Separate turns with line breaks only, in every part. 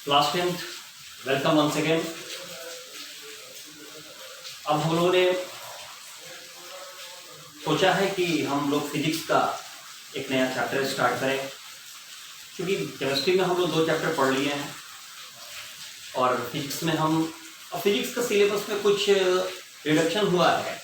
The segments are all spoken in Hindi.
Class 10th, welcome once again. अब हम लोगों ने सोचा है कि हम लोग फिजिक्स का एक नया चैप्टर स्टार्ट करें, क्योंकि केमिस्ट्री में हम लोग 2 चैप्टर पढ़ लिए हैं और फिजिक्स में फिजिक्स का सिलेबस में कुछ रिडक्शन हुआ है।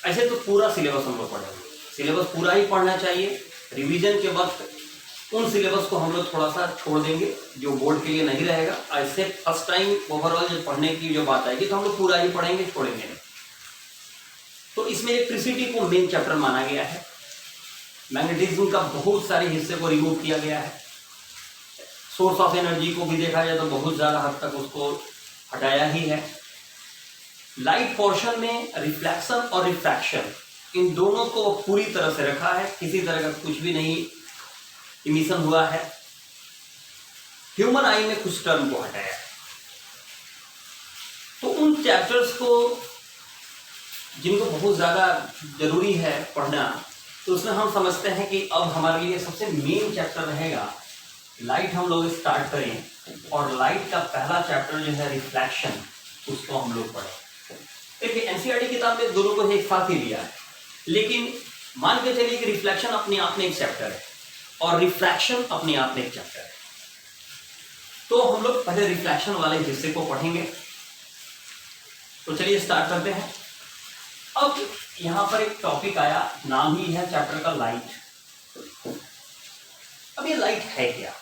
ऐसे तो पूरा सिलेबस हम लोग पढ़ेंगे, सिलेबस पूरा ही पढ़ना चाहिए। रिवीजन के वक्त उन सिलेबस को हम लोग थोड़ा सा छोड़ देंगे जो बोर्ड के लिए नहीं रहेगा। ऐसे फर्स्ट टाइम ओवरऑल जो पढ़ने की जो बात आएगी तो हम लोग पूरा ही पढ़ेंगे, छोड़ेंगे नहीं। तो इसमें इलेक्ट्रिसिटी को मेन चैप्टर माना गया है। मैग्नेटिज्म का बहुत सारे हिस्से को रिमूव किया गया है। सोर्स ऑफ एनर्जी को भी देखा जाए तो बहुत ज़्यादा हद तक उसको हटाया ही है। लाइट पोर्शन में रिफ्लेक्शन और रिफ्रैक्शन इन दोनों को पूरी तरह से रखा है, किसी तरह का कुछ भी नहीं इमिशन हुआ है। ह्यूमन आई में कुछ टर्म को हटाया है। तो उन चैप्टर्स को जिनको बहुत ज़्यादा जरूरी है पढ़ना, तो उसमें हम समझते हैं कि अब हमारे लिए सबसे मेन चैप्टर रहेगा लाइट। हम लोग स्टार्ट करें और लाइट का पहला चैप्टर जो है रिफ्लेक्शन, उसको हम लोग पढ़ें। देखिए एनसीईआरटी किताब में दोनों को एक साथ ही लिया है, लेकिन मान के चलिए कि रिफ्लेक्शन अपने आप में एक चैप्टर है और रिफ्रैक्शन अपने आप में एक चैप्टर है। तो हम लोग पहले रिफ्लेक्शन वाले हिस्से को पढ़ेंगे। तो चलिए स्टार्ट करते हैं। अब यहां पर एक टॉपिक आया, नाम ही है चैप्टर का लाइट। अब ये लाइट है क्या?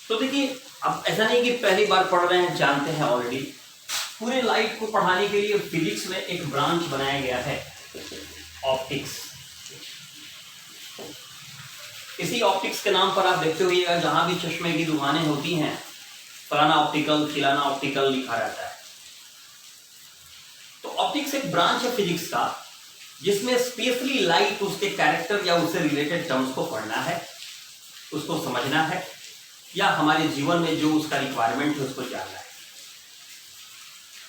तो देखिए, अब ऐसा नहीं कि पहली बार पढ़ रहे हैं, जानते हैं ऑलरेडी। पूरे लाइट को पढ़ाने के लिए फिजिक्स में एक ब्रांच बनाया गया है, ऑप्टिक्स। इसी ऑप्टिक्स के नाम पर आप देखते होइएगा जहां भी चश्मे की दुकानें होती हैं, फलाना ऑप्टिकल, खिलाना ऑप्टिकल लिखा रहता है। तो ऑप्टिक्स एक ब्रांच है फिजिक्स का, जिसमें स्पेशली लाइट, उसके कैरेक्टर या उससे रिलेटेड टर्म्स को पढ़ना है, उसको समझना है, या हमारे जीवन में जो उसका रिक्वायरमेंट है उसको जानना है।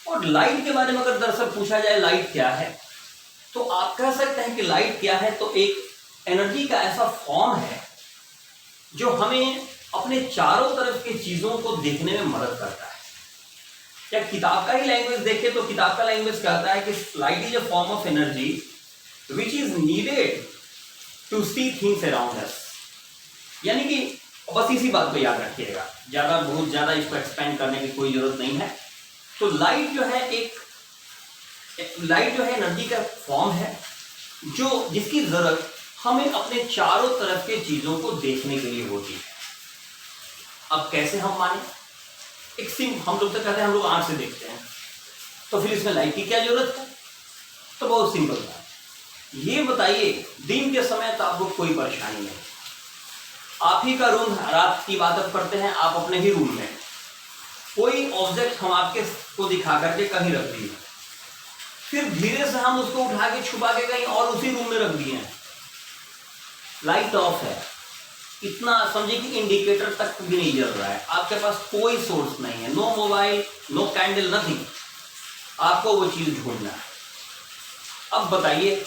और लाइट के बारे में अगर दरअसल पूछा जाए लाइट क्या है, तो आप कह सकते हैं कि लाइट क्या है, तो एक एनर्जी का ऐसा फॉर्म है जो हमें अपने चारों तरफ की चीजों को देखने में मदद करता है। या किताब का ही लैंग्वेज देखें तो किताब का लैंग्वेज कहता है कि light is a form of energy which is needed to see things around us. यानी कि बस इसी बात को याद रखिएगा, बहुत ज्यादा इसको एक्सपेंड करने की कोई जरूरत नहीं है। तो लाइट जो है एनर्जी का फॉर्म है जिसकी जरूरत हमें अपने चारों तरफ के चीजों को देखने के लिए होती है। अब कैसे हम माने? हम लोग तो कहते हैं हम लोग आंख से देखते हैं, तो फिर इसमें लाइट की क्या जरूरत है? तो बहुत सिंपल बात, ये बताइए, दिन के समय तो आपको कोई परेशानी नहीं, आप ही का रूम, रात की बात करते हैं, आप अपने ही रूम में कोई ऑब्जेक्ट हम आपके को दिखा करके कहीं रख दिए, फिर धीरे से हम उसको उठा के छुपा के कहीं और उसी रूम में रख दिए हैं, लाइट ऑफ है, इतना समझिए कि इंडिकेटर तक भी नहीं जल रहा है, आपके पास कोई सोर्स नहीं है, no mobile, no candle, nothing, आपको वो चीज ढूंढना है। अब बताइए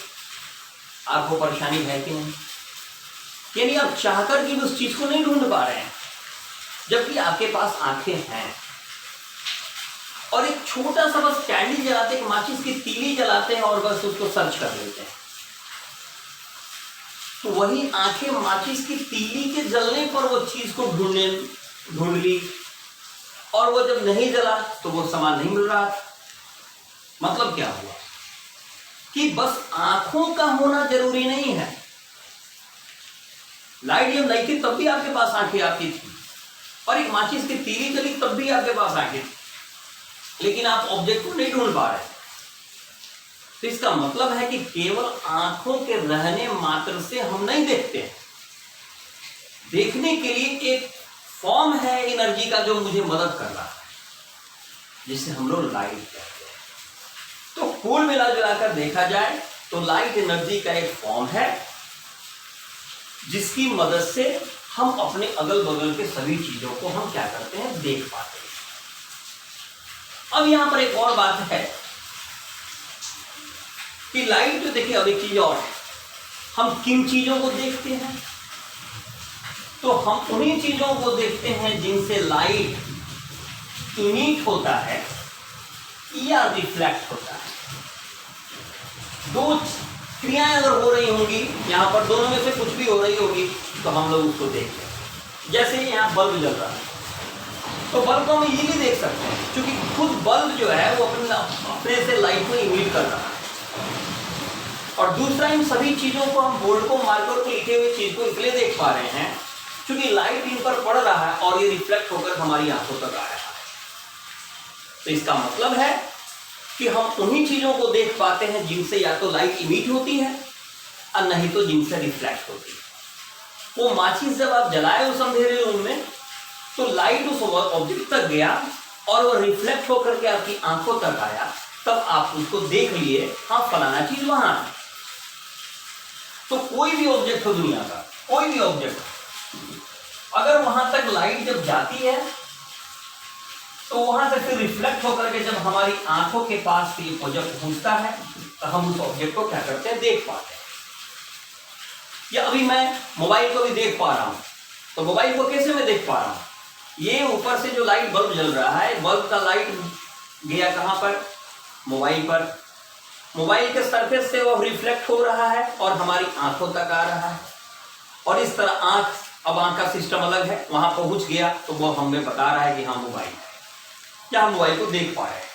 आपको परेशानी है कि नहीं? यानी आप चाहकर भी उस चीज को नहीं ढूंढ पा रहे हैं, जबकि आपके पास आंखें हैं और एक छोटा सा बस कैंडल जलाते हैं, माचिस की तीली जलाते हैं और बस उसको सर्च कर लेते हैं। तो वही आंखें माचिस की तीली के जलने पर वो चीज को ढूंढ ली, और वो जब नहीं जला तो वो सामान नहीं मिल रहा। मतलब क्या हुआ कि बस आंखों का होना जरूरी नहीं है। लाइट जब नहीं थी तब भी आपके पास आंखें आती थी, और एक माचिस की तीली जली तब भी आपके पास आंखें थी, लेकिन आप ऑब्जेक्ट को नहीं ढूंढ पा रहे। तो इसका मतलब है कि केवल आंखों के रहने मात्र से हम नहीं देखते हैं। देखने के लिए एक फॉर्म है एनर्जी का जो मुझे मदद कर रहा है, जिसे हम लोग लाइट कहते हैं। तो कुल मिला जुलाकर देखा जाए तो लाइट एनर्जी का एक फॉर्म है जिसकी मदद से हम अपने अगल बगल के सभी चीजों को हम क्या करते हैं, देख पाते हैं। अब यहां पर एक और बात है कि लाइट जो देखिए, अब एक चीज और है, हम किन चीजों को देखते हैं? तो तो हम उन्हीं चीजों को देखते हैं जिनसे लाइट इमिट होता है या रिफ्लेक्ट होता है। दो क्रियाएं अगर हो रही होंगी यहां पर, दोनों में से कुछ भी हो रही होगी तो हम लोग उसको देखते हैं। जैसे यहां बल्ब जल रहा है तो बल्ब को हम इजीली देख सकते हैं, क्योंकि खुद बल्ब जो है वो अपने से लाइट को इमिट कर रहा है। और दूसरा, इन सभी चीजों को हम बोर्ड को, मार्कर को, लिखे हुए चीज को इसलिए देख पा रहे हैं क्योंकि लाइट इन पर पड़ रहा है और ये रिफ्लेक्ट होकर हमारी आंखों तक आ रहा है। तो इसका मतलब है कि हम उन्हीं चीजों को देख पाते हैं जिनसे या तो लाइट इमिट होती है और नहीं तो जिनसे रिफ्लेक्ट होती है। वो माचिस जब आप जलाए उस अंधेरे रूम में तो लाइट उस ऑब्जेक्ट तक गया और वो रिफ्लेक्ट होकर के आपकी आंखों तक आया, तब आप उसको देख लिए, हाँ फलाना चीज वहां है। तो कोई भी ऑब्जेक्ट हो दुनिया का, कोई भी ऑब्जेक्ट, अगर वहां तक लाइट जब जाती है तो वहां से फिर रिफ्लेक्ट होकर के जब हमारी आंखों के पास ये ऑब्जेक्ट पहुंचता है तो हम उस ऑब्जेक्ट को क्या करते हैं, देख पाते हैं। या अभी मैं मोबाइल को भी देख पा रहा हूं, तो मोबाइल को कैसे मैं देख पा रहा हूं, ये ऊपर से जो लाइट बल्ब जल रहा है, बल्ब का लाइट गया कहां पर, मोबाइल पर, मोबाइल के सरफेस से वो रिफ्लेक्ट हो रहा है और हमारी आंखों तक आ रहा है। और इस तरह अब आंख का सिस्टम अलग है, वहां पहुंच गया तो वो हमें बता रहा है कि हाँ मोबाइल है, या हम मोबाइल को देख पा रहे हैं।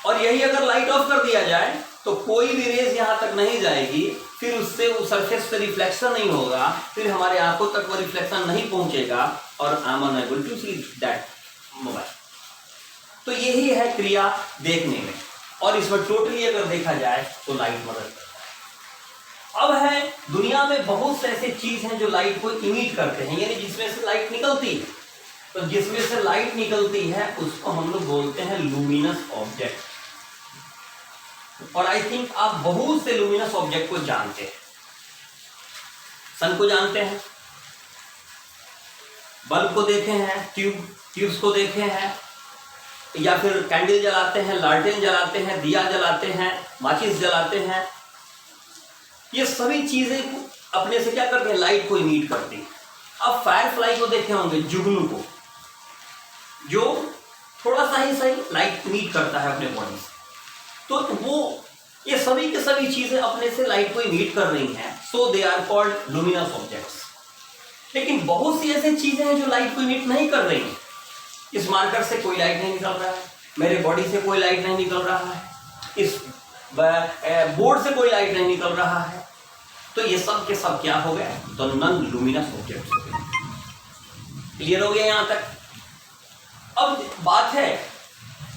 और यही अगर लाइट ऑफ कर दिया जाए तो कोई भी रेज यहां तक नहीं जाएगी, फिर उससे उस सरफेस पे रिफ्लेक्शन नहीं होगा, फिर हमारे आंखों तक वो रिफ्लेक्शन नहीं पहुंचेगा और I am unable to see that mobile. तो यही है क्रिया देखने में, और इसमें टोटली अगर देखा जाए तो लाइट मदद करता है। अब है दुनिया में बहुत से ऐसे चीज हैं जो लाइट को इमिट करते हैं, यानी जिसमें से लाइट निकलती है। तो जिसमें से लाइट निकलती है उसको हम लोग बोलते हैं लुमिनस ऑब्जेक्ट। और आई थिंक आप बहुत से लुमिनस ऑब्जेक्ट को जानते हैं। सन को जानते हैं, बल्ब को देखे हैं, ट्यूब्स को देखे हैं, या फिर कैंडल जलाते हैं, लालटेन जलाते हैं, दिया जलाते हैं, माचिस जलाते हैं। ये सभी चीजें अपने से क्या करते हैं, लाइट को इमिट करती हैं। अब फायर फ्लाई को देखे होंगे, जुगनू को, जो थोड़ा सा ही सही लाइट इमिट करता है अपने बॉडी से। तो वो ये सभी के सभी चीजें अपने से लाइट को इमिट कर रही हैं, so they are called luminous objects. लेकिन बहुत सी ऐसी चीजें हैं जो लाइट को इमिट नहीं कर रही हैं। इस मार्कर से कोई लाइट नहीं निकल रहा है, मेरे बॉडी से कोई लाइट नहीं निकल रहा है, इस बोर्ड से कोई लाइट नहीं निकल रहा है। तो ये सब के सब क्या हो गए, तो नॉन लुमिनस ऑब्जेक्ट्स हो गए। क्लियर हो गया यहां तक। अब बात है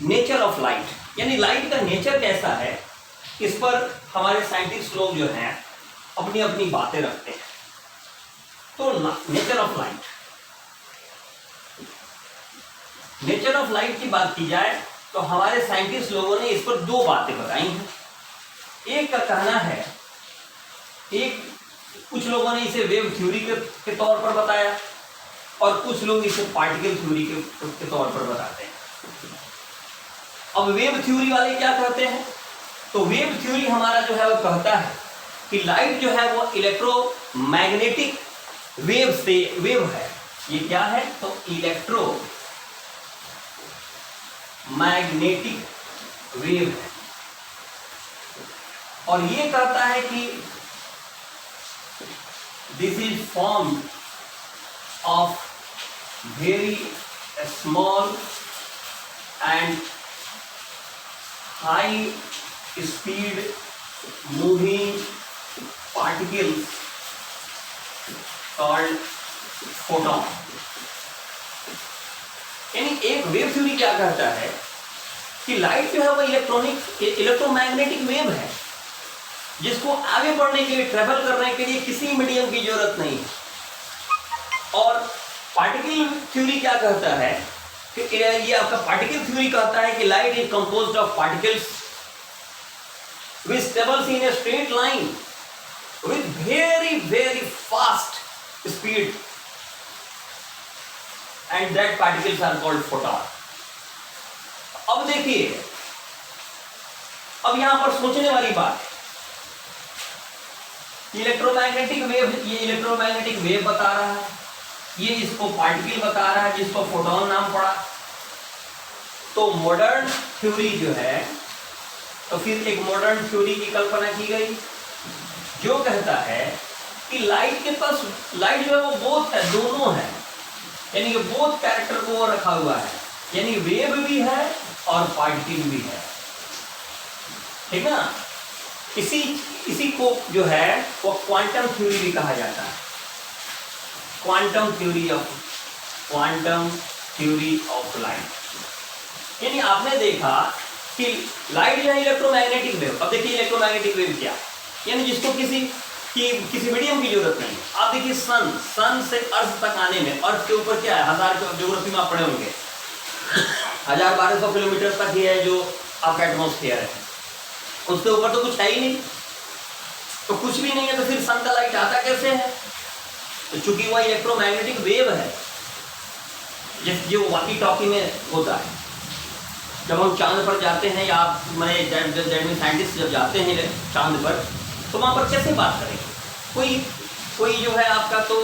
नेचर ऑफ लाइट, यानी लाइट का नेचर कैसा है, इस पर हमारे साइंटिस्ट लोग जो हैं अपनी अपनी बातें रखते हैं। तो nature of light, nature of light की बात की जाए तो हमारे साइंटिस्ट लोगों ने इस पर दो बातें बताई हैं। एक का कहना है, कुछ लोगों ने इसे वेव थ्योरी के तौर पर बताया और कुछ लोग इसे पार्टिकल थ्योरी के तौर पर बताते हैं। अब वेव थ्योरी वाले क्या कहते हैं, तो वेव थ्योरी हमारा जो है वो कहता है कि लाइट जो है वो इलेक्ट्रोमैग्नेटिक वेव से, वेव है, ये क्या है, तो इलेक्ट्रो मैग्नेटिक वेव है। और ये कहता है कि this is form of very small and high speed moving particles called photon. यानी एक वेव थ्योरी क्या कहता है कि लाइट जो है वो इलेक्ट्रोमैग्नेटिक वेव है, जिसको आगे बढ़ने के लिए, ट्रेवल करने के लिए किसी मीडियम की जरूरत नहीं है। और पार्टिकल थ्योरी क्या कहता है कि ये आपका पार्टिकल थ्योरी कहता है कि light is composed of particles which travels in a straight line with very very fast speed and that particles are called photon। अब देखिए, अब यहां पर सोचने वाली बात है, इलेक्ट्रोमैग्नेटिक वेव, ये इलेक्ट्रोमैग्नेटिक वेव बता रहा है, ये इसको पार्टिकल बता रहा है जिसको फोटोन नाम पड़ा। तो मॉडर्न थ्योरी जो है, तो फिर एक मॉडर्न थ्योरी की कल्पना की गई जो कहता है कि लाइट के पास, लाइट जो है वो बोथ है, दोनों है, यानी कि बोथ कैरेक्टर को वो रखा हुआ है, यानी वेव भी है और पार्टिकल भी है, ठीक ना। इसी को जो है वो क्वांटम थ्योरी भी कहा जाता है, क्वांटम थ्योरी ऑफ लाइट। यानी आपने देखा कि लाइट जो है इलेक्ट्रोमैग्नेटिक वेव। अब देखिए इलेक्ट्रोमैग्नेटिक वेव क्या, यानी जिसको किसी मीडियम की जरूरत नहीं। आप देखिए सन से अर्थ तक आने में, अर्थ के ऊपर क्या है, ज्योग्राफी में आप पढ़े होंगे, 1000-1200 किलोमीटर तक ही है जो आपका एटमॉस्फेयर है, उसके ऊपर तो कुछ है ही नहीं। तो कुछ भी नहीं है तो फिर सन का लाइट आता कैसे है? तो चूंकि वह इलेक्ट्रोमैग्नेटिक वेव है, जो वॉकी टॉकी में होता है। जब हम चांद पर जाते हैं या आप मैंने साइंटिस्ट जब जाते हैं चांद पर, तो वहाँ पर कैसे बात करेंगे? कोई जो है आपका तो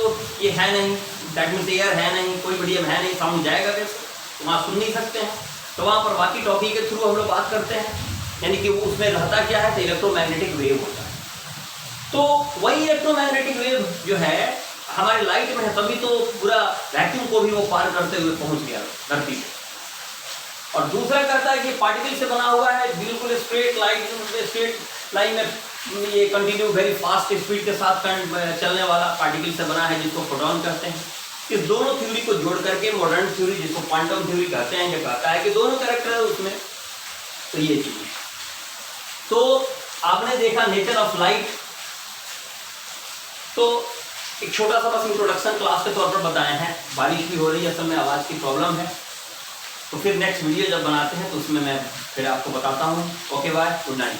ये है नहीं, दैट मीन्स एयर है नहीं, कोई मीडियम है नहीं, साउंड जाएगा कैसे? तो वहाँ सुन नहीं सकते हैं। तो वहाँ पर वॉकी टॉकी के थ्रू हम लोग बात करते हैं, यानी कि वो उसमें रहता क्या है, तो इलेक्ट्रोमैग्नेटिक वेव होता है। तो वही इलेक्ट्रोमैग्नेटिक वेव जो है हमारे लाइट में है, तभी तो पूरा वैक्यूम को भी वो पार करते हुए पहुंच गया धरती पे। और दूसरा कहता है कि पार्टिकल से बना हुआ है, बिल्कुल स्ट्रेट लाइन में ये कंटिन्यू वेरी फास्ट स्पीड के साथ चलने वाला पार्टिकल से बना है, जिसको फोटोन कहते हैं। इस दोनों थ्योरी को जोड़ करके मॉडर्न थ्योरी, जिसको क्वांटम थ्योरी कहते हैं, ये कहता है कि दोनों कैरेक्टर है उसमें। तो ये चीज, तो आपने देखा नेचर ऑफ लाइट। तो एक छोटा सा बस इंट्रोडक्शन क्लास के तौर पर बताए हैं। बारिश भी हो रही है, असल में आवाज़ की प्रॉब्लम है, तो फिर नेक्स्ट वीडियो जब बनाते हैं तो उसमें मैं फिर आपको बताता हूँ। Okay bye, good night.